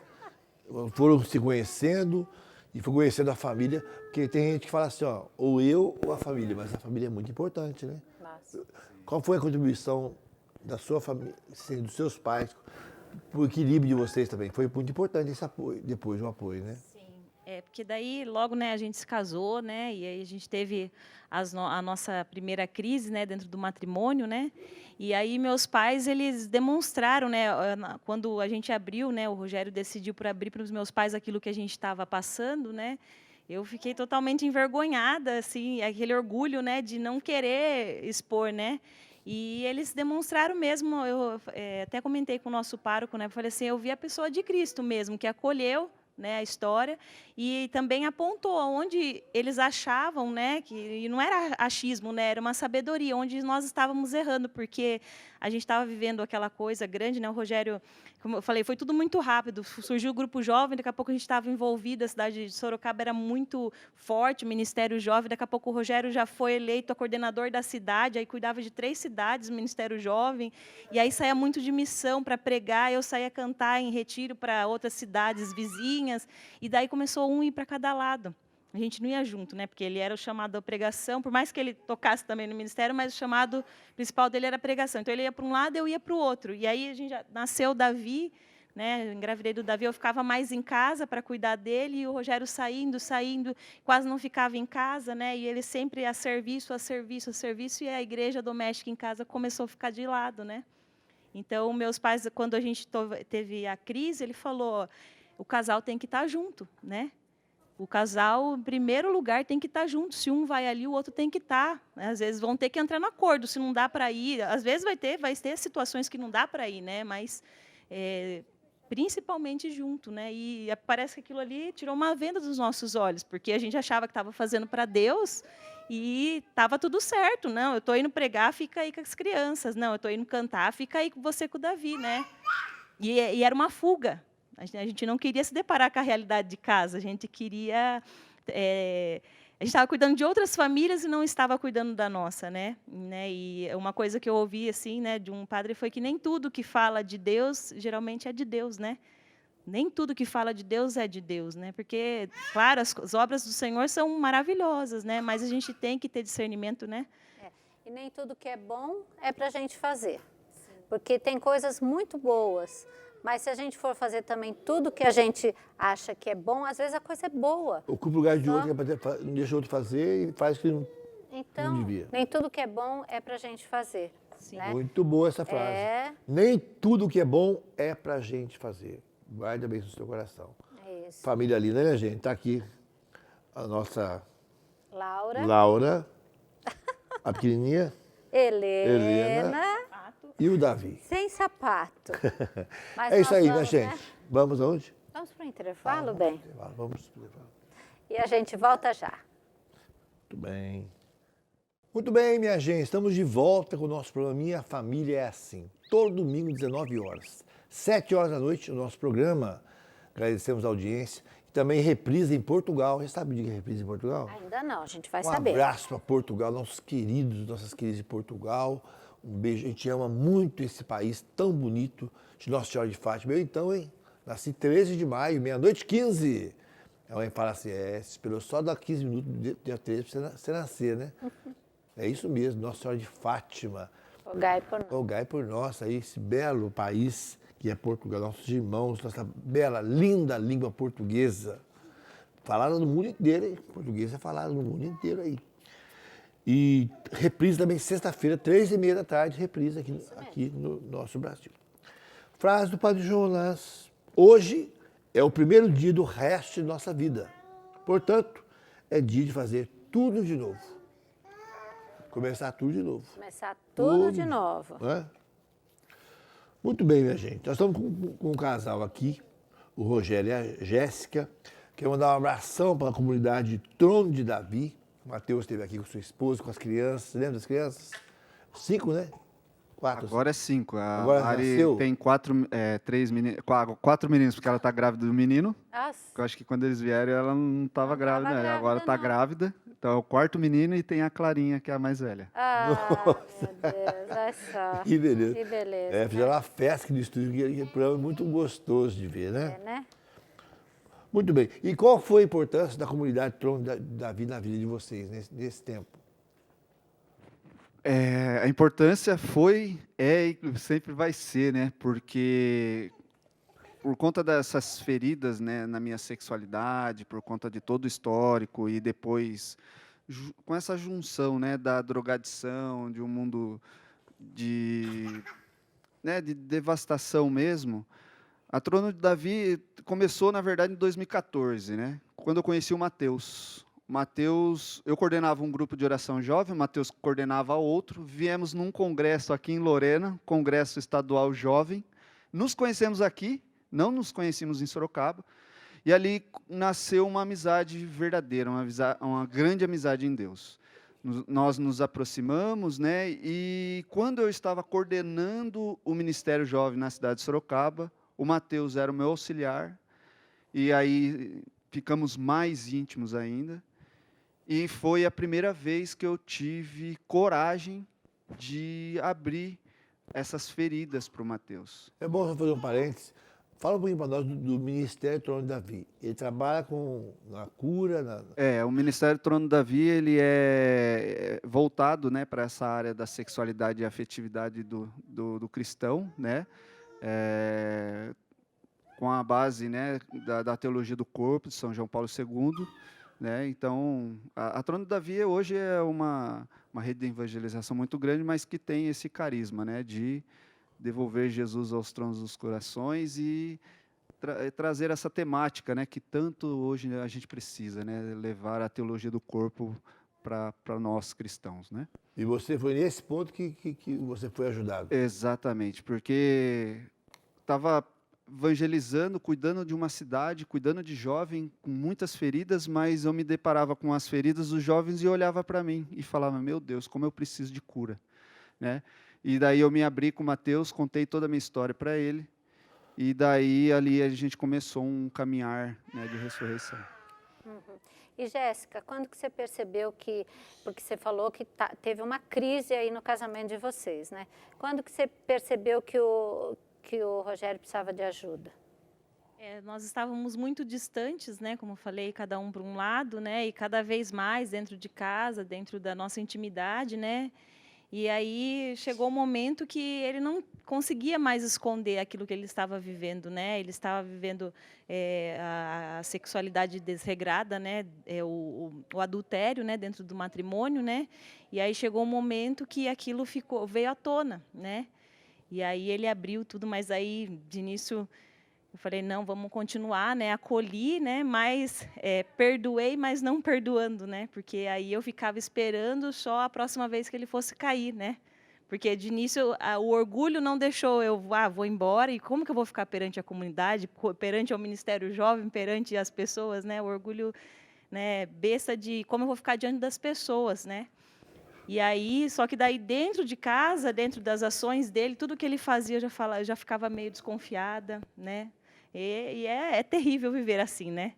Foram se conhecendo e foram conhecendo a família, porque tem gente que fala assim, ó, ou eu ou a família, mas a família é muito importante, né? Nossa. Qual foi a contribuição da sua família, dos seus pais, para o equilíbrio de vocês também? Foi muito importante esse apoio, depois o apoio, né? Sim. Porque daí logo, né, a gente se casou, né, e aí a gente teve a nossa primeira crise, né, dentro do matrimônio, né, e aí meus pais, eles demonstraram, né, quando a gente abriu, né, o Rogério decidiu por abrir para os meus pais aquilo que a gente estava passando, né, eu fiquei totalmente envergonhada, assim, aquele orgulho, né, de não querer expor, né, e eles demonstraram mesmo, eu até comentei com o nosso pároco, né, falei assim, eu vi a pessoa de Cristo mesmo, que acolheu, né, a história, e também apontou onde eles achavam, né, que não era achismo, né, era uma sabedoria, onde nós estávamos errando, porque a gente estava vivendo aquela coisa grande, né, o Rogério, como eu falei, foi tudo muito rápido, surgiu o grupo jovem, daqui a pouco a gente estava envolvido, a cidade de Sorocaba era muito forte, o Ministério Jovem, daqui a pouco o Rogério já foi eleito a coordenador da cidade, aí cuidava de 3 cidades, o Ministério Jovem, e aí saía muito de missão para pregar, eu saía cantar em retiro para outras cidades vizinhas, e daí começou um ir para cada lado. A gente não ia junto, né? Porque ele era o chamado da pregação, por mais que ele tocasse também no ministério, mas o chamado principal dele era a pregação. Então ele ia para um lado, eu ia para o outro. E aí a gente já nasceu o Davi, né? Eu engravidei do Davi, eu ficava mais em casa para cuidar dele, e o Rogério saindo, quase não ficava em casa, né? E ele sempre a serviço, e a igreja doméstica em casa começou a ficar de lado, né? Então meus pais, quando a gente teve a crise, ele falou: o casal tem que estar junto, né? O casal, em primeiro lugar, tem que estar junto. Se um vai ali, o outro tem que estar. Às vezes vão ter que entrar no acordo, se não dá para ir. Às vezes vai ter situações que não dá para ir, né? Mas principalmente junto, né? E parece que aquilo ali tirou uma venda dos nossos olhos, porque a gente achava que estava fazendo para Deus e estava tudo certo. Não, eu estou indo pregar, fica aí com as crianças. Não, eu estou indo cantar, fica aí com você com o Davi, né? E era uma fuga. A gente não queria se deparar com a realidade de casa, a gente queria... a gente estava cuidando de outras famílias e não estava cuidando da nossa, né? E uma coisa que eu ouvi assim, né, de um padre foi que nem tudo que fala de Deus, geralmente é de Deus, né? Nem tudo que fala de Deus é de Deus, né? Porque, claro, as obras do Senhor são maravilhosas, né? Mas a gente tem que ter discernimento, né? E nem tudo que é bom é para a gente fazer. Porque tem coisas muito boas, mas se a gente for fazer também tudo que a gente acha que é bom, às vezes a coisa é boa. Ocupa o lugar de outro, não deixa o outro fazer e faz o que não devia. Nem tudo que é bom é para a gente fazer. Sim. Né? Muito boa essa frase. Nem tudo que é bom é pra gente fazer. Guarda bem no seu coração. É isso. Família linda, né, gente? Tá aqui a nossa Laura, a pequenininha, Helena e o Davi. sem sapato. Mas É isso nós aí, vamos, minha gente. Vamos aonde? Vamos para o intervalo, bem? Vamos pro intervalo. E a gente volta já. Muito bem. Muito bem, minha gente. Estamos de volta com o nosso programa Minha Família é Assim. Todo domingo, 19 horas. 7 horas da noite, o nosso programa. Agradecemos a audiência. E também reprisa em Portugal. Você sabe de que reprisa em Portugal? Ainda não, a gente vai Um saber. abraço para Portugal, nossos queridos, nossas queridas de Portugal. Um beijo. A gente ama muito esse país tão bonito de Nossa Senhora de Fátima. Eu então, hein? Nasci 13 de maio, meia-noite 15. A mãe fala assim, se esperou só dar 15 minutos, dia 13, para você nascer, né? É isso mesmo, Nossa Senhora de Fátima. Rogai por nós. Rogai por nós, aí, esse belo país que é Portugal, nossos irmãos, nossa bela, linda língua portuguesa. Falaram no mundo inteiro, hein? Português é falado no mundo inteiro aí. E reprise também sexta-feira, 3h30 da tarde, reprise aqui no nosso Brasil. Frase do Padre Jonas. Hoje é o primeiro dia do resto de nossa vida. Portanto, é dia de fazer tudo de novo. Começar tudo de novo. Começar tudo de novo. Né? Muito bem, minha gente. Nós estamos com um casal aqui, o Rogério e a Jéssica. Quero mandar um abração para a comunidade Trono de Davi. O Matheus esteve aqui com sua esposa, com as crianças. Lembra das crianças? 5, né? 4. Agora é 5. A Agora Mari nasceu? tem 4 meninos, porque ela está grávida do menino. Nossa, Eu acho que quando eles vieram, ela não estava grávida, né? grávida, Agora está não. grávida. Então é o 4º menino e tem a Clarinha, que é a mais velha. meu Deus, olha só. Que beleza. Que beleza. Fizeram uma festa aqui no estúdio, que é um programa muito gostoso de ver, né? Né? Muito bem. E qual foi a importância da comunidade Trono de Davi na vida de vocês nesse tempo? A importância foi, e sempre vai ser, né? Porque por conta dessas feridas, né, na minha sexualidade, por conta de todo o histórico e depois com essa junção, né, da drogadição, de um mundo de, né, de devastação mesmo, a Trono de Davi começou, na verdade, em 2014, né, quando eu conheci o Mateus. Mateus, eu coordenava um grupo de oração jovem, o Mateus coordenava outro, viemos num congresso aqui em Lorena, Congresso Estadual Jovem, nos conhecemos aqui, não nos conhecíamos em Sorocaba, e ali nasceu uma amizade verdadeira, uma grande amizade em Deus. Nós nos aproximamos, né, e quando eu estava coordenando o Ministério Jovem na cidade de Sorocaba, o Mateus era o meu auxiliar, e aí ficamos mais íntimos ainda, e foi a primeira vez que eu tive coragem de abrir essas feridas para o Mateus. É bom só fazer um parênteses. Fala um pouquinho para nós do Ministério Trono de Davi. Ele trabalha na cura? O Ministério Trono de Davi, ele é voltado, né, para essa área da sexualidade e afetividade do cristão, né, com a base, né, da teologia do corpo, de São João Paulo II. Né, então, a Trono de Davi hoje é uma rede de evangelização muito grande, mas que tem esse carisma, né, de devolver Jesus aos tronos dos corações e trazer essa temática, né, que tanto hoje a gente precisa, né, levar a teologia do corpo para nós cristãos, né? E você foi nesse ponto que você foi ajudado. Exatamente, porque estava evangelizando, cuidando de uma cidade, cuidando de jovem com muitas feridas, mas eu me deparava com as feridas dos jovens e olhava para mim e falava: meu Deus, como eu preciso de cura, né? E daí eu me abri com o Mateus, contei toda a minha história para ele, e daí ali a gente começou um caminhar, né, de ressurreição. Uhum. E Jéssica, quando que você percebeu que, porque você falou que teve uma crise aí no casamento de vocês, né? Quando que você percebeu que o Rogério precisava de ajuda? Nós estávamos muito distantes, né? Como eu falei, cada um para um lado, né? E cada vez mais dentro de casa, dentro da nossa intimidade, né? E aí chegou um momento que ele não conseguia mais esconder aquilo que ele estava vivendo, né? Ele estava vivendo a sexualidade desregrada, né? O adultério, né? Dentro do matrimônio, né? E aí chegou um momento que aquilo veio à tona, né? E aí ele abriu tudo, mas aí de início eu falei, não, vamos continuar, né? Acolhi, né? Mas perdoei, mas não perdoando, né? Porque aí eu ficava esperando só a próxima vez que ele fosse cair, né? Porque de início o orgulho não deixou eu, vou embora, e como que eu vou ficar perante a comunidade, perante o Ministério Jovem, perante as pessoas, né? O orgulho, né, besta de como eu vou ficar diante das pessoas, né? E aí, só que daí dentro de casa, dentro das ações dele, tudo que ele fazia eu já ficava meio desconfiada, né? E é terrível viver assim, né?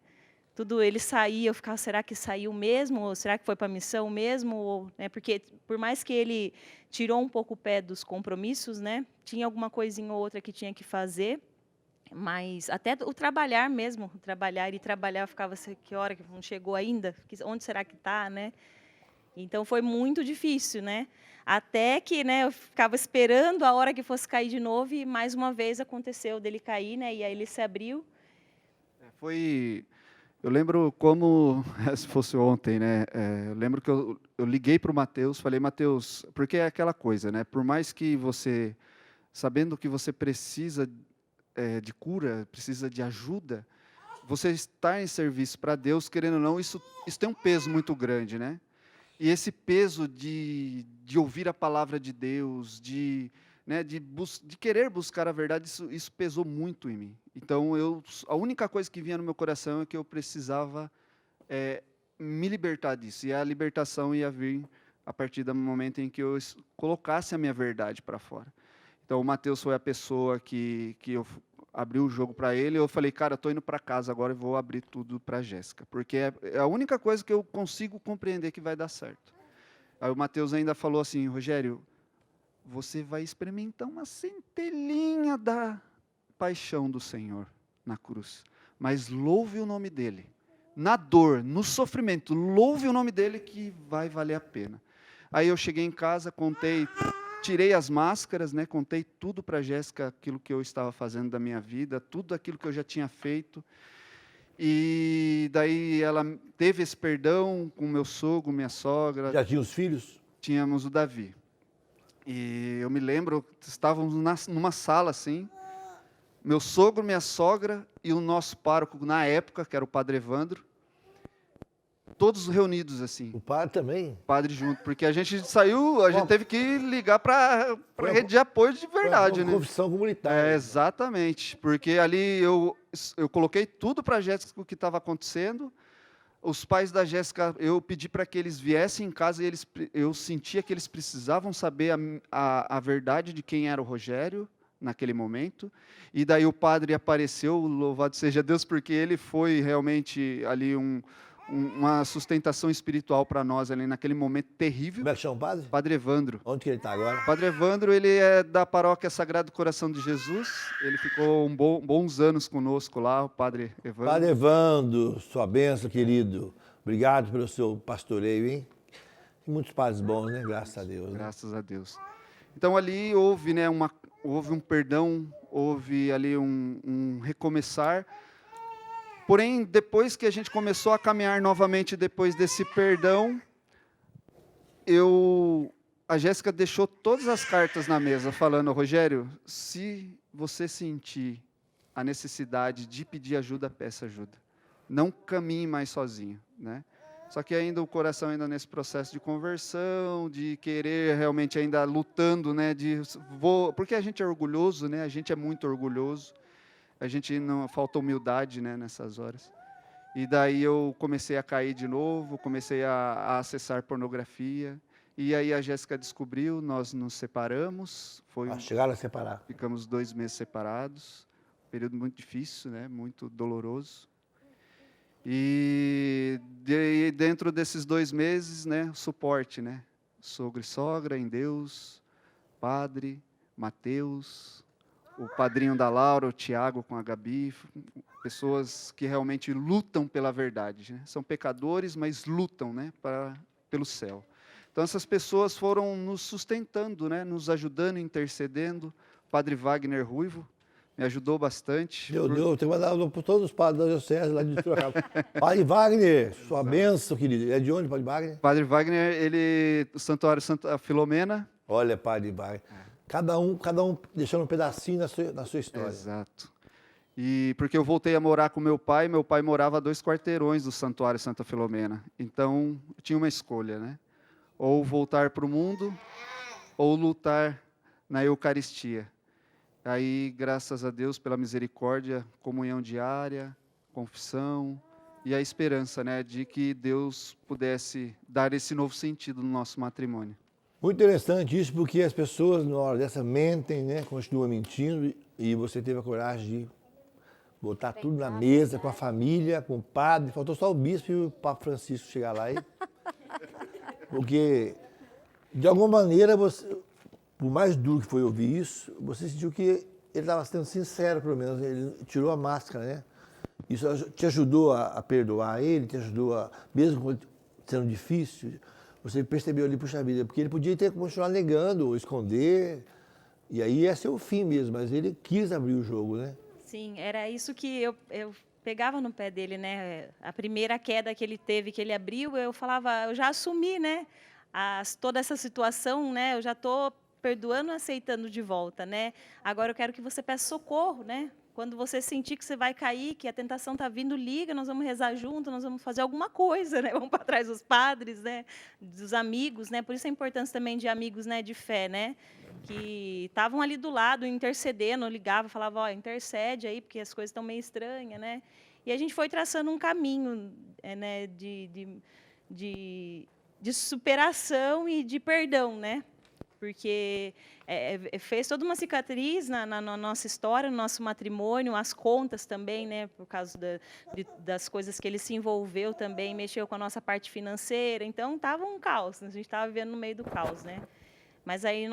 Tudo ele saía, eu ficava, será que saiu mesmo? Ou será que foi para a missão mesmo? Ou, né, porque por mais que ele tirou um pouco o pé dos compromissos, né? Tinha alguma coisinha ou outra que tinha que fazer, mas até o trabalhar mesmo, eu ficava, que hora que não chegou ainda? Onde será que está, né? Então foi muito difícil, né? Até que, né, eu ficava esperando a hora que fosse cair de novo e mais uma vez aconteceu dele cair, né? E aí ele se abriu. Eu lembro como se fosse ontem, né? Eu lembro que eu liguei para o Mateus, falei, Mateus, porque é aquela coisa, né? Por mais que você, sabendo que você precisa de cura, precisa de ajuda, você estar em serviço para Deus, querendo ou não, isso tem um peso muito grande, né? E esse peso de ouvir a palavra de Deus, de querer buscar a verdade, isso pesou muito em mim. Então, a única coisa que vinha no meu coração é que eu precisava me libertar disso. E a libertação ia vir a partir do momento em que eu colocasse a minha verdade para fora. Então, o Mateus foi a pessoa que eu abri o jogo para ele, eu falei, cara, estou indo para casa agora e vou abrir tudo para a Jéssica, porque é a única coisa que eu consigo compreender que vai dar certo. Aí o Mateus ainda falou assim, Rogério, você vai experimentar uma centelhinha da paixão do Senhor na cruz, mas louve o nome dele, na dor, no sofrimento, louve o nome dele que vai valer a pena. Aí eu cheguei em casa, contei tirei as máscaras, né, contei tudo para a Jéssica, aquilo que eu estava fazendo da minha vida, tudo aquilo que eu já tinha feito. E daí ela teve esse perdão com meu sogro, minha sogra. Já tinha os filhos? Tínhamos o Davi. E eu me lembro, estávamos numa sala assim, meu sogro, minha sogra e o nosso pároco na época, que era o padre Evandro, todos reunidos assim. O padre também? Padre junto, porque a gente saiu, a gente teve que ligar para a rede de apoio de verdade, uma né? confissão comunitária. Exatamente, porque ali eu coloquei tudo para a Jéssica o que estava acontecendo. Os pais da Jéssica, eu pedi para que eles viessem em casa e eu sentia que eles precisavam saber a verdade de quem era o Rogério naquele momento. E daí o padre apareceu, louvado seja Deus, porque ele foi realmente ali uma sustentação espiritual para nós ali naquele momento terrível. Como é que chama o padre? Padre Evandro. Onde que ele está agora? Padre Evandro, ele é da paróquia Sagrado Coração de Jesus. Ele ficou bons anos conosco lá, o Padre Evandro. Padre Evandro, sua bênção, querido. Obrigado pelo seu pastoreio, hein? Tem muitos padres bons, né? Graças a Deus. Né? Graças a Deus. Então ali houve, né, houve um perdão, houve ali um recomeçar. Porém, depois que a gente começou a caminhar novamente, depois desse perdão, a Jéssica deixou todas as cartas na mesa, falando: Rogério, se você sentir a necessidade de pedir ajuda, peça ajuda. Não caminhe mais sozinho, né? Só que ainda o coração ainda nesse processo de conversão, de querer realmente ainda lutando, né? Porque a gente é orgulhoso, né? A gente é muito orgulhoso. A gente não falta humildade, né, nessas horas. E daí eu comecei a cair de novo, comecei a acessar pornografia. E aí a Jéssica descobriu, nós nos separamos. Chegaram a separar. Ficamos 2 meses separados. Período muito difícil, né, muito doloroso. E dentro desses 2 meses, né, suporte, né, sogro e sogra em Deus, padre, Mateus, o padrinho da Laura, o Tiago com a Gabi, pessoas que realmente lutam pela verdade, né? São pecadores, mas lutam, né, pelo céu. Então essas pessoas foram nos sustentando, né, nos ajudando, intercedendo. O padre Wagner Ruivo me ajudou bastante. Deus, tenho que mandar para todos os padres da diocese lá de Sorocaba. Padre Wagner, sua bênção, querido. É de onde, Padre Wagner? Padre Wagner, o Santuário Santa Filomena. Olha, Padre Wagner. Cada um deixando um pedacinho na sua história. Exato. E porque eu voltei a morar com meu pai morava a 2 quarteirões do Santuário Santa Filomena. Então, eu tinha uma escolha, né? Ou voltar para o mundo, ou lutar na Eucaristia. Aí, graças a Deus, pela misericórdia, comunhão diária, confissão e a esperança, né, de que Deus pudesse dar esse novo sentido no nosso matrimônio. Muito interessante isso, porque as pessoas, na hora dessa, mentem, né? Continuam mentindo, e você teve a coragem de botar tudo na mesa, com a família, com o padre. Faltou só o bispo e o Papa Francisco chegar lá. Porque, de alguma maneira, você, por mais duro que foi ouvir isso, você sentiu que ele estava sendo sincero, pelo menos. Ele tirou a máscara, né? Isso te ajudou a perdoar ele, te ajudou mesmo sendo difícil. Você percebeu ali, puxa vida, porque ele podia ter continuado negando, ou esconder, e aí ia ser o fim mesmo, mas ele quis abrir o jogo, né? Sim, era isso que eu pegava no pé dele, né? A primeira queda que ele teve, que ele abriu, eu falava, eu já assumi, né? Toda essa situação, né? Eu já estou perdoando e aceitando de volta, né? Agora eu quero que você peça socorro, né? Quando você sentir que você vai cair, que a tentação está vindo, liga, nós vamos rezar junto, nós vamos fazer alguma coisa, né? Vamos para trás dos padres, né? Dos amigos, né? Por isso a importância também de amigos, né? De fé, né? Que estavam ali do lado, intercedendo, ligava, falava, ó, intercede aí, porque as coisas estão meio estranhas, né? E a gente foi traçando um caminho, né? De superação e de perdão, né? Porque fez toda uma cicatriz na nossa história, no nosso matrimônio, as contas também, né, por causa das coisas que ele se envolveu também, mexeu com a nossa parte financeira, então estava um caos, a gente estava vivendo no meio do caos, né? Mas aí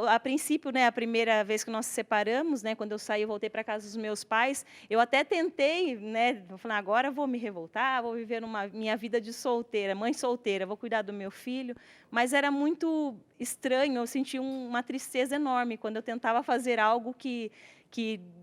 a princípio, né, a primeira vez que nós nos separamos, né, quando eu saí, eu voltei para casa dos meus pais, eu até tentei, né, eu falei, agora eu vou me revoltar, vou viver minha vida de solteira, mãe solteira, vou cuidar do meu filho, mas era muito estranho, eu senti uma tristeza enorme quando eu tentava fazer algo que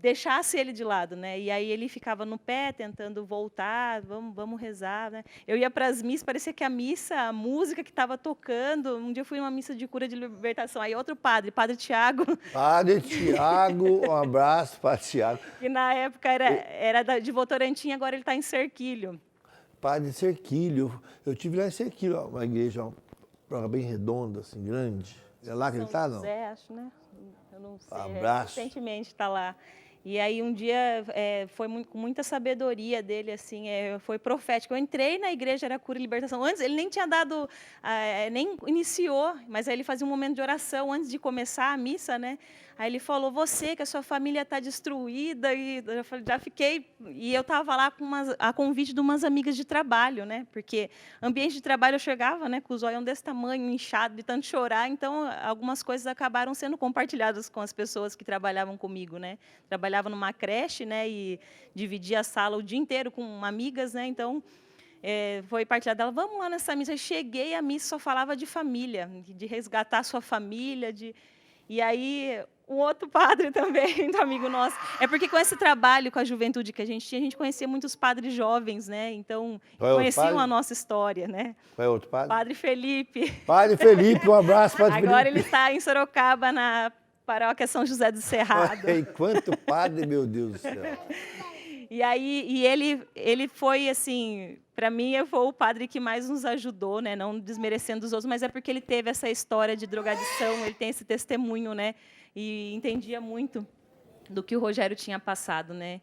deixasse ele de lado, né? E aí ele ficava no pé, tentando voltar, vamos rezar, né? Eu ia para as missas, parecia que a música que estava tocando, um dia eu fui numa missa de cura de libertação, aí outro padre Tiago. Padre Tiago, um abraço para Tiago. Que na época era de Votorantim, agora ele está em Serquilho. Padre Serquilho, eu tive lá em Serquilho, uma igreja bem redonda, assim, grande. É lá que ele está, não? José, acho, né? Eu não sei. Abraço. Recentemente está lá. E aí um dia foi com muita sabedoria dele, assim, foi profético. Eu entrei na igreja, era cura e libertação. Antes ele nem tinha dado, nem iniciou, mas aí ele fazia um momento de oração antes de começar a missa, né? Aí ele falou, que a sua família está destruída, e eu já fiquei... E eu estava lá a convite de umas amigas de trabalho, né? Porque ambiente de trabalho eu chegava, né, com os olhos desse tamanho, inchado, de tanto chorar, então algumas coisas acabaram sendo compartilhadas com as pessoas que trabalhavam comigo, né? Trabalhava numa creche, né, e dividia a sala o dia inteiro com amigas, né? Então... foi partilhado dela, vamos lá nessa missa. Eu cheguei, a missa só falava de família, de resgatar a sua família, E aí, um outro padre também, muito amigo nosso. É porque com esse trabalho com a juventude que a gente conhecia muitos padres jovens, né? Então, conheciam a nossa história, né? Qual é outro padre? Padre Felipe. Padre Felipe, um abraço, Padre Felipe. Agora ele está em Sorocaba, na paróquia São José do Cerrado. Quanto padre, meu Deus do céu. E aí, ele foi, assim, para mim, foi o padre que mais nos ajudou, né? Não desmerecendo os outros, mas é porque ele teve essa história de drogadição, ele tem esse testemunho, né? E entendia muito do que o Rogério tinha passado, né?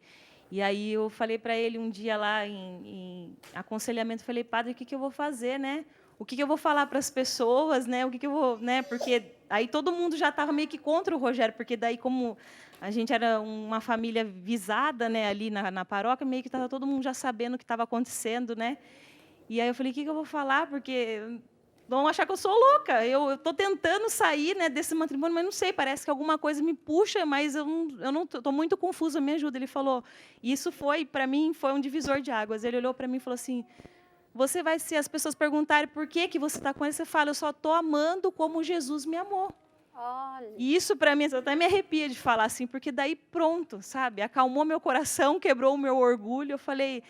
E aí eu falei para ele um dia lá em aconselhamento, falei, padre, o que eu vou fazer, né? O que eu vou falar para as pessoas, né? O que eu vou, né? Porque aí todo mundo já estava meio que contra o Rogério, porque daí como a gente era uma família visada, né, ali na paróquia, meio que estava todo mundo já sabendo o que estava acontecendo, né? E aí eu falei, o que eu vou falar? Porque vão achar que eu sou louca. Eu estou tentando sair, né, desse matrimônio, mas não sei, parece que alguma coisa me puxa, mas eu não estou muito confusa, me ajuda. Ele falou, isso para mim, foi um divisor de águas. Ele olhou para mim e falou assim, se as pessoas perguntarem por que você está com ele, você fala, eu só estou amando como Jesus me amou. Olha. E isso, para mim, eu até me arrepia de falar assim, porque daí pronto, sabe? Acalmou meu coração, quebrou o meu orgulho. Eu falei...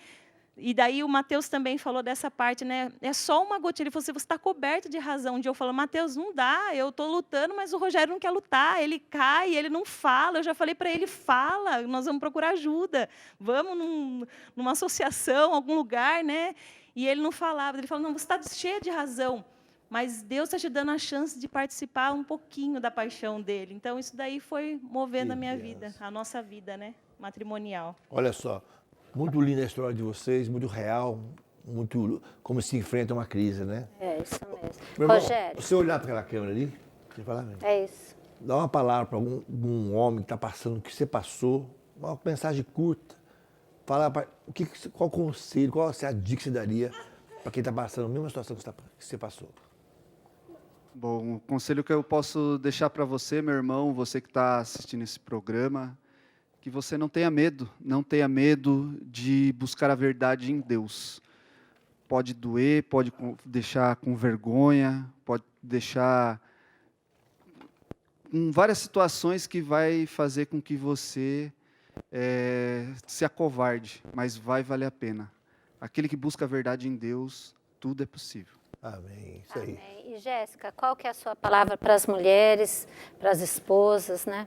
E daí o Mateus também falou dessa parte, né? É só uma gotinha. Ele falou assim, você está coberto de razão. Um dia eu falo, Mateus, não dá, eu estou lutando, mas o Rogério não quer lutar. Ele cai, ele não fala. Eu já falei para ele, fala, nós vamos procurar ajuda. Vamos numa associação, algum lugar, né? E ele não falava. Ele falou, não, você está cheia de razão. Mas Deus está te dando a chance de participar um pouquinho da paixão dele. Então, isso daí foi movendo a minha vida, a nossa vida, né, matrimonial. Olha só, muito linda a história de vocês, muito real, muito como se enfrenta uma crise, né? É isso mesmo. Meu irmão, Rogério. você olhar para aquela câmera ali, você falar mesmo. É isso. Dá uma palavra para algum homem que está passando o que você passou, uma mensagem curta. Fala qual conselho, qual a dica que você daria para quem está passando a mesma situação que você passou? Bom, o conselho que eu posso deixar para você, meu irmão, você que está assistindo esse programa, que você não tenha medo de buscar a verdade em Deus. Pode doer, pode deixar com vergonha, pode deixar em várias situações que vai fazer com que você se acovarde, mas vai valer a pena. Aquele que busca a verdade em Deus, tudo é possível. Amém, isso aí. Amém. E Jéssica, qual que é a sua palavra para as mulheres, para as esposas, né?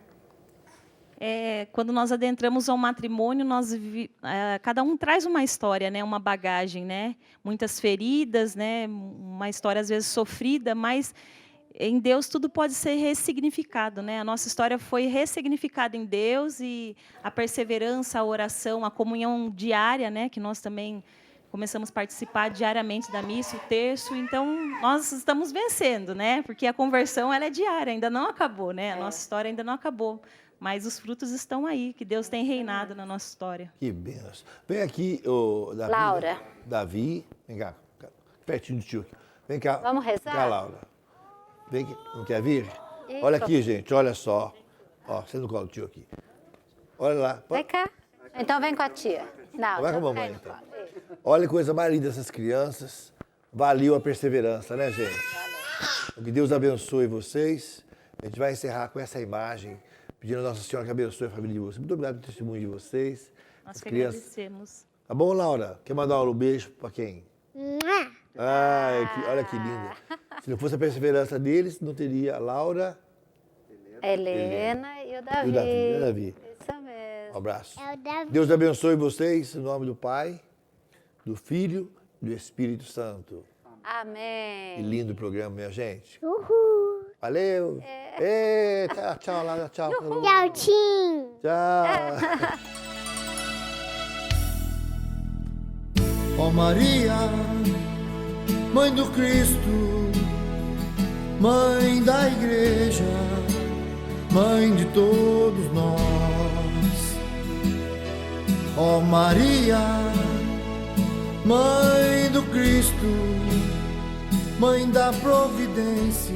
Quando nós adentramos ao matrimônio, cada um traz uma história, né, uma bagagem, né, muitas feridas, né, uma história às vezes sofrida, mas em Deus tudo pode ser ressignificado, né? A nossa história foi ressignificada em Deus e a perseverança, a oração, a comunhão diária, né, que nós também começamos a participar diariamente da missa, o terço, então nós estamos vencendo, né? Porque a conversão ela é diária, ainda não acabou, né? A nossa história ainda não acabou, mas os frutos estão aí, que Deus tem reinado na nossa história. Que benção. Vem aqui, Davi. Laura. Davi, vem cá, pertinho do tio. Vem cá. Vamos rezar? Vem cá, Laura. Vem aqui. Não quer vir? Olha aqui, gente, olha só. Ó, você no colo do tio aqui. Olha lá. Vem cá. Então vem com a tia. Não, Vai com a então mamãe, vem no então. colo. Olha que coisa mais linda essas crianças. Valeu a perseverança, né, gente? Que Deus abençoe vocês. A gente vai encerrar com essa imagem, pedindo a Nossa Senhora que abençoe a família de vocês. Muito obrigado pelo testemunho de vocês. Nós As que crianças. agradecemos. Tá bom, Laura? Quer mandar um beijo pra quem? Ai, olha que linda. Se não fosse a perseverança deles, não teria a Laura Helena e o Davi. e o Davi. Né, Davi? Isso mesmo. Um abraço. É o Davi. Deus abençoe vocês, em nome do Pai, do Filho e do Espírito Santo. Que Amém. lindo programa, minha gente. Uhul. Valeu. Tchau, tchau, Laura. Tchau. Tchau, Tim. Tchau. Ó Maria, Mãe do Cristo, Mãe da Igreja, Mãe de todos nós. Ó Maria, Mãe do Cristo, Mãe da Providência,